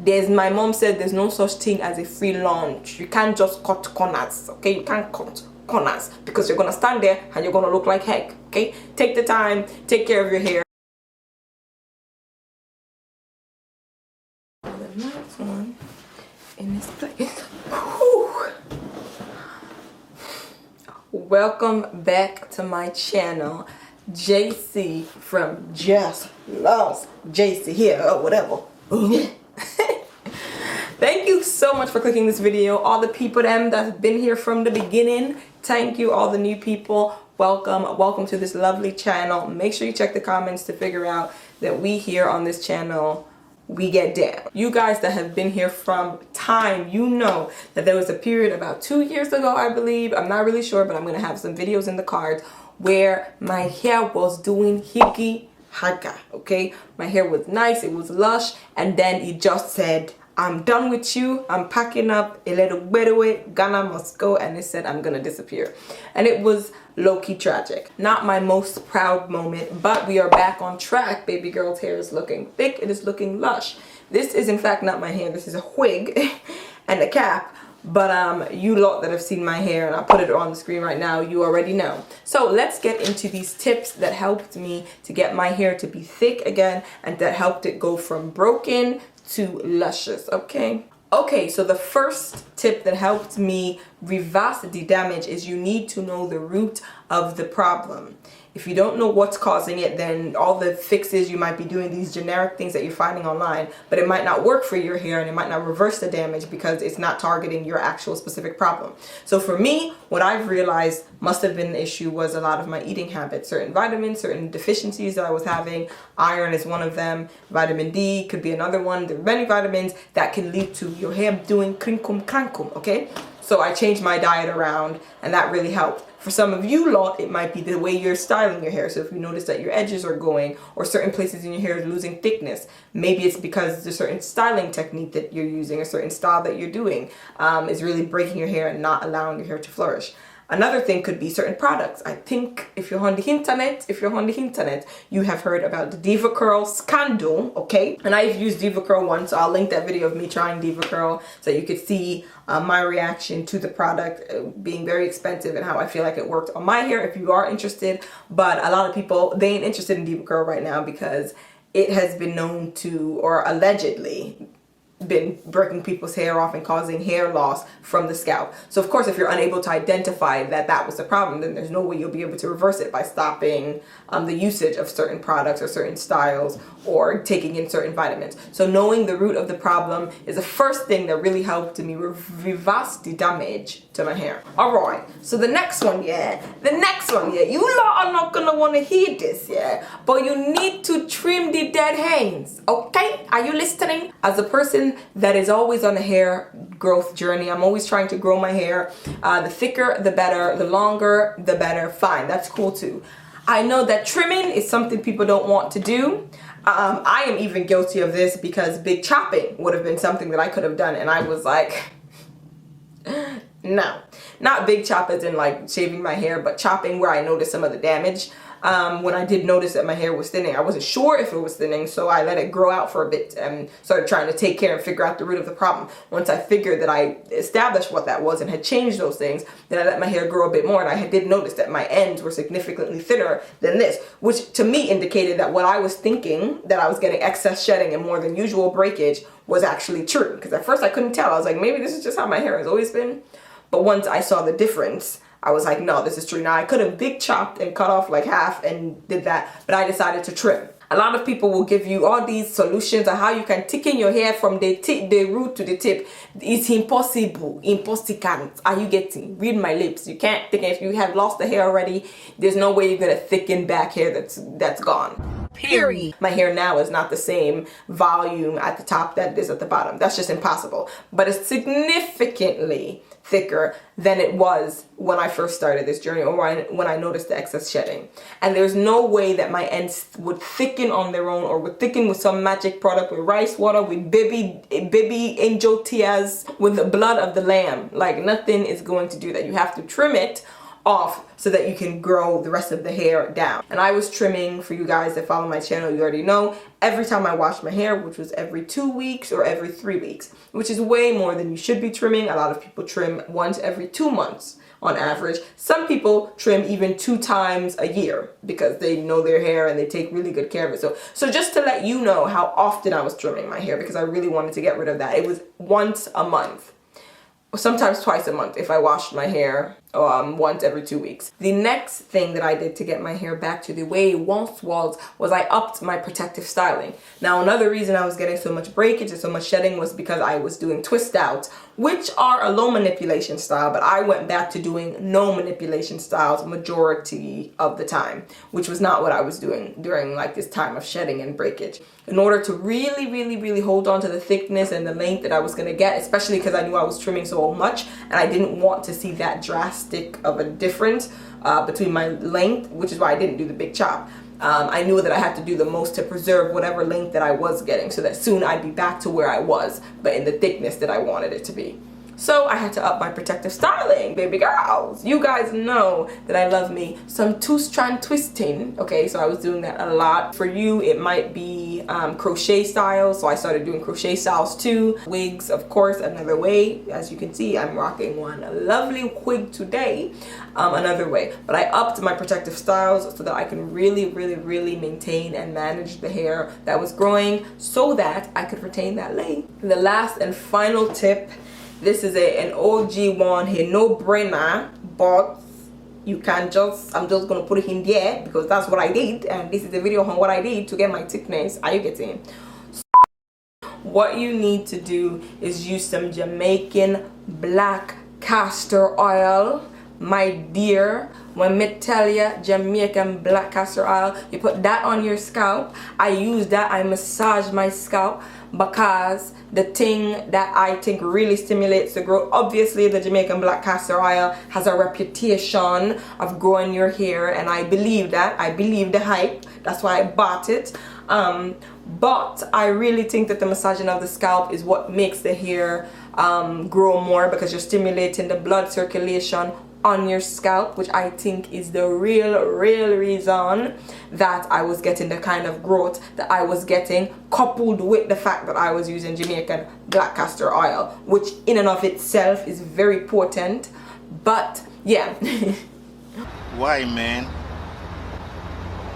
My mom said there's no such thing as a free lunch. You can't just cut corners, okay? You can't cut corners because you're gonna stand there and you're gonna look like heck, okay? Take the time, take care of your hair. The next one in this place. Whew. Welcome back to my channel. JC from Just Loves JC here or whatever. Thank you so much for clicking this video. All the people that have been here from the beginning, thank you. All the new people, welcome to this lovely channel. Make sure you check the comments to figure out that we here on this channel, we get down. You guys that have been here from time, you know that there was a period about 2 years ago, I believe, I'm not really sure, but I'm gonna have some videos in the cards where my hair was doing higgy haga, okay? My hair was nice, it was lush, and then it just said, I'm done with you, I'm packing up, a little better way, Ghana must go, and it said I'm gonna disappear. And it was low-key tragic. Not my most proud moment, but we are back on track. Baby girl's hair is looking thick, it is looking lush. This is in fact not my hair, this is a wig and a cap. But you lot that have seen my hair, and I'll put it on the screen right now, you already know. So let's get into these tips that helped me to get my hair to be thick again and that helped it go from broken to luscious, okay? Okay, so the first tip that helped me reverse the damage is you need to know the root of the problem. If you don't know what's causing it, then all the fixes you might be doing, these generic things that you're finding online, but it might not work for your hair and it might not reverse the damage because it's not targeting your actual specific problem. So for me, what I've realized must have been the issue was a lot of my eating habits, certain vitamins, certain deficiencies that I was having. Iron is one of them. Vitamin D could be another one. There are many vitamins that can lead to your hair doing crinkum crankum, okay? So I changed my diet around and that really helped. For some of you lot, it might be the way you're styling your hair. So if you notice that your edges are going or certain places in your hair is losing thickness, maybe it's because there's a certain styling technique that you're using, a certain style that you're doing is really breaking your hair and not allowing your hair to flourish. Another thing could be certain products. I think if you're on the internet, you have heard about the Diva Curl scandal, okay? And I've used Diva Curl once, so I'll link that video of me trying Diva Curl so you could see my reaction to the product being very expensive and how I feel like it worked on my hair if you are interested. But a lot of people, they ain't interested in Diva Curl right now because it has been known to, or allegedly, been breaking people's hair off and causing hair loss from the scalp. So of course, if you're unable to identify that that was the problem, then there's no way you'll be able to reverse it by stopping the usage of certain products or certain styles or taking in certain vitamins. So knowing the root of the problem is the first thing that really helped me reverse the damage to my hair. All right, so the next one, you lot are not gonna want to hear this, but you need to trim the dead hands, okay? Are you listening? As a person that is always on a hair growth journey, I'm always trying to grow my hair. The thicker, the better. The longer, the better. Fine, that's cool too. I know that trimming is something people don't want to do. I am even guilty of this because big chopping would have been something that I could have done, and I was like, no. Not big chop as in like shaving my hair, but chopping where I noticed some of the damage. When I did notice that my hair was thinning, I wasn't sure if it was thinning, so I let it grow out for a bit and started trying to take care and figure out the root of the problem. Once I figured that I established what that was and had changed those things, then I let my hair grow a bit more, and I did notice that my ends were significantly thinner than this, which to me indicated that what I was thinking, that I was getting excess shedding and more than usual breakage, was actually true. Because at first I couldn't tell. I was like, maybe this is just how my hair has always been. But once I saw the difference, I was like, no, this is true. Now I could have big chopped and cut off like half and did that, but I decided to trim. A lot of people will give you all these solutions on how you can thicken your hair from the root to the tip. It's impossible. Impossible. Are you getting? Read my lips. You can't thicken. If you have lost the hair already, there's no way you're gonna thicken back hair that's gone. Period. My hair now is not the same volume at the top that it is at the bottom. That's just impossible. But it's significantly thicker than it was when I first started this journey, or when I noticed the excess shedding. And there's no way that my ends would thicken on their own or would thicken with some magic product, with rice water, with baby angel tears, with the blood of the lamb. Like, nothing is going to do that. You have to trim it off so that you can grow the rest of the hair down. And I was trimming, for you guys that follow my channel, you already know, every time I washed my hair, which was every 2 weeks or every 3 weeks, which is way more than you should be trimming. A lot of people trim once every 2 months on average. Some people trim even 2 times a year because they know their hair and they take really good care of it. So just to let you know how often I was trimming my hair, because I really wanted to get rid of that. It was once a month, sometimes twice a month if I washed my hair once every 2 weeks. The next thing that I did to get my hair back to the way it once was I upped my protective styling. Now, another reason I was getting so much breakage and so much shedding was because I was doing twist outs, which are a low manipulation style, but I went back to doing no manipulation styles majority of the time, which was not what I was doing during like this time of shedding and breakage. In order to really hold on to the thickness and the length that I was gonna get, especially because I knew I was trimming so much and I didn't want to see that drastic of a difference between my length, which is why I didn't do the big chop. I knew that I had to do the most to preserve whatever length that I was getting so that soon I'd be back to where I was, but in the thickness that I wanted it to be. So I had to up my protective styling, baby girls. You guys know that I love me some 2-strand twisting. Okay, so I was doing that a lot. For you, it might be crochet styles. So I started doing crochet styles too. Wigs, of course, another way. As you can see, I'm rocking one lovely wig today. Another way. But I upped my protective styles so that I can really maintain and manage the hair that was growing so that I could retain that length. The last and final tip. This is an OG one here, no brainer, but you can I'm just gonna put it in there because that's what I did, and this is a video on what I did to get my thickness. Are you getting? So what you need to do is use some Jamaican black castor oil. My dear, when me tell you Jamaican black castor oil, you put that on your scalp. I use that, I massage my scalp because the thing that I think really stimulates the growth, obviously the Jamaican black castor oil has a reputation of growing your hair, and I believe that. I believe the hype. That's why I bought it. But I really think that the massaging of the scalp is what makes the hair grow more, because you're stimulating the blood circulation on your scalp, which I think is the real reason that I was getting the kind of growth that I was getting, coupled with the fact that I was using Jamaican black castor oil, which in and of itself is very potent. But yeah. Why, man?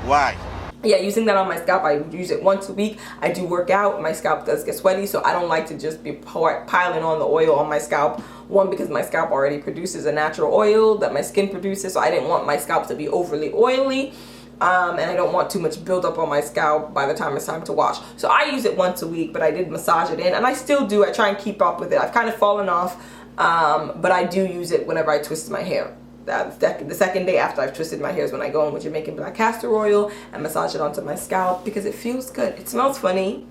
Why? Yeah, using that on my scalp, I use it once a week. I do work out, my scalp does get sweaty, so I don't like to just be piling on the oil on my scalp. One, because my scalp already produces a natural oil that my skin produces, so I didn't want my scalp to be overly oily. And I don't want too much buildup on my scalp by the time it's time to wash. So I use it once a week, but I did massage it in, and I still do. I try and keep up with it. I've kind of fallen off, but I do use it whenever I twist my hair. The second day after I've twisted my hair is when I go in with Jamaican black castor oil and massage it onto my scalp, because it feels good. It smells funny,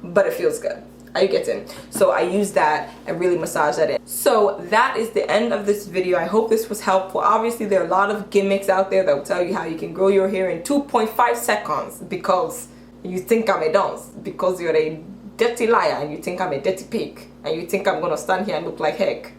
but it feels good. Are you getting? So I use that and really massage that in. So that is the end of this video. I hope this was helpful. Obviously, there are a lot of gimmicks out there that will tell you how you can grow your hair in 2.5 seconds because you think I'm a dunce, because you're a dirty liar and you think I'm a dirty pig, and you think I'm gonna stand here and look like heck.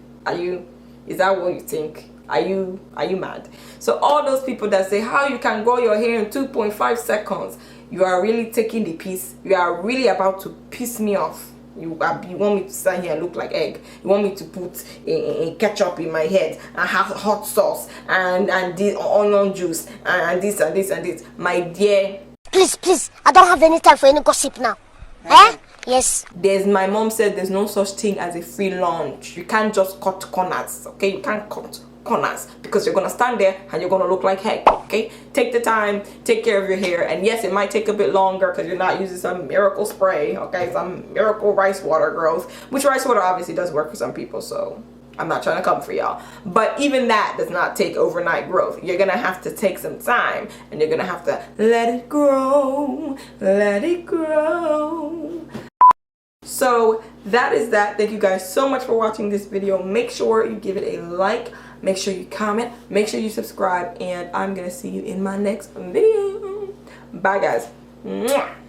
Is that what you think? Are you mad? So all those people that say how you can grow your hair in 2.5 seconds, you are really taking the piss. You are really about to piss me off. You want me to stand here and look like egg. You want me to put a ketchup in my head and have hot sauce and this onion juice and this and this and this. My dear, please, I don't have any time for any gossip now. Eh? Yes. My mom said there's no such thing as a free lunch. You can't just cut corners, okay? You can't cut corners because you're gonna stand there and you're gonna look like heck. Okay, take the time, take care of your hair, and yes, it might take a bit longer because you're not using some miracle spray, okay, some miracle rice water growth, which rice water obviously does work for some people, so I'm not trying to come for y'all, but even that does not take overnight growth. You're gonna have to take some time and you're gonna have to let it grow. So that is that. Thank you guys so much for watching this video. Make sure you give it a like, make sure you comment, make sure you subscribe, and I'm gonna see you in my next video. Bye guys. Mwah.